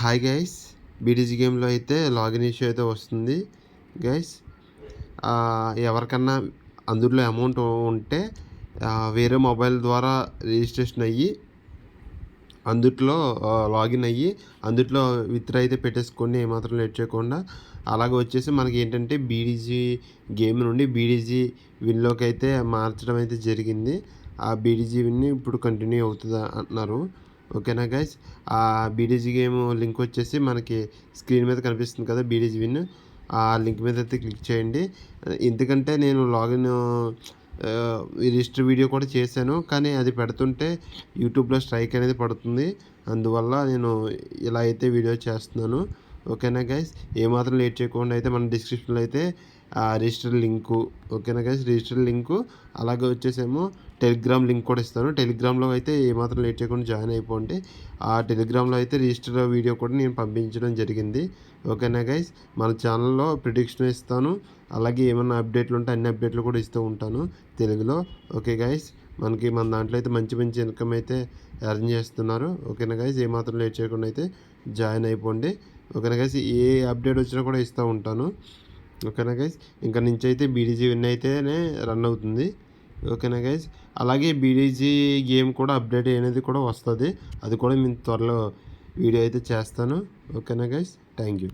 Hi guys, BTG గేమ్లో అయితే login issue అయితే వస్తుంది గైస్. ఎవరికన్నా అందులో అమౌంట్ ఉంటే వేరే మొబైల్ ద్వారా రిజిస్ట్రేషన్ అయ్యి అందుట్లో లాగిన్ అయ్యి అందుట్లో విత్డ్రా అయితే పెట్టేసుకోండి, ఏమాత్రం లేట్ చేయకుండా. అలాగే వచ్చేసి మనకి ఏంటంటే బీడీజీ గేమ్ నుండి బీడీజీ విన్లోకి అయితే మార్చడం అయితే జరిగింది. ఆ బీడీజీ విన్ ఇప్పుడు కంటిన్యూ అవుతుంది అంటున్నారు. ఓకేనా గైస్, ఆ బీడీజీ గేమ్ లింక్ వచ్చేసి మనకి స్క్రీన్ మీద కనిపిస్తుంది కదా, బీడీజీ విన్. ఆ లింక్ మీద అయితే క్లిక్ చేయండి. ఎందుకంటే నేను లాగిన్ రిజిస్టర్ వీడియో కూడా చేశాను, కానీ అది పెడుతుంటే యూట్యూబ్లో స్ట్రైక్ అనేది పడుతుంది. అందువల్ల నేను ఇలా అయితే వీడియో చేస్తున్నాను. ఓకేనా గైస్, ఏమాత్రం లేట్ చేయకుండా అయితే మన డిస్క్రిప్షన్లో అయితే రిజిస్టర్ లింకు, ఓకేనా గైస్, రిజిస్టర్ లింకు అలాగే వచ్చేసేమో టెలిగ్రామ్ లింక్ కూడా ఇస్తాను. టెలిగ్రామ్లో అయితే ఏమాత్రం లేట్ చేయకుండా జాయిన్ అయిపోండి. ఆ టెలిగ్రామ్లో అయితే రిజిస్టర్ వీడియో కూడా నేను పంపించడం జరిగింది. ఓకేనా గైస్, మన ఛానల్లో ప్రిడిక్షన్ ఇస్తాను, అలాగే ఏమన్నా అప్డేట్లు ఉంటే అన్ని అప్డేట్లు కూడా ఇస్తూ ఉంటాను తెలుగులో. ఓకే గైస్, మన దాంట్లో అయితే మంచి మంచి ఇన్కమ్ అయితే ఎర్న్ చేస్తున్నారు. ఓకేనా గైస్, ఏమాత్రం లేట్ చేయకుండా అయితే జాయిన్ అయిపోండి. ఓకేనా గైస్, ఏ అప్డేట్ వచ్చినా కూడా ఇస్తూ ఉంటాను. ఓకేనా గైస్, ఇంకా నుంచి అయితే బీడీజీ విన్ అయితేనే రన్ అవుతుంది. ఓకేనా గైస్, అలాగే బీడీజీ గేమ్ కూడా అప్డేట్ అనేది కూడా వస్తుంది. అది కూడా నేను త్వరలో వీడియో అయితే చేస్తాను. ఓకేనా గైస్, థ్యాంక్ యూ.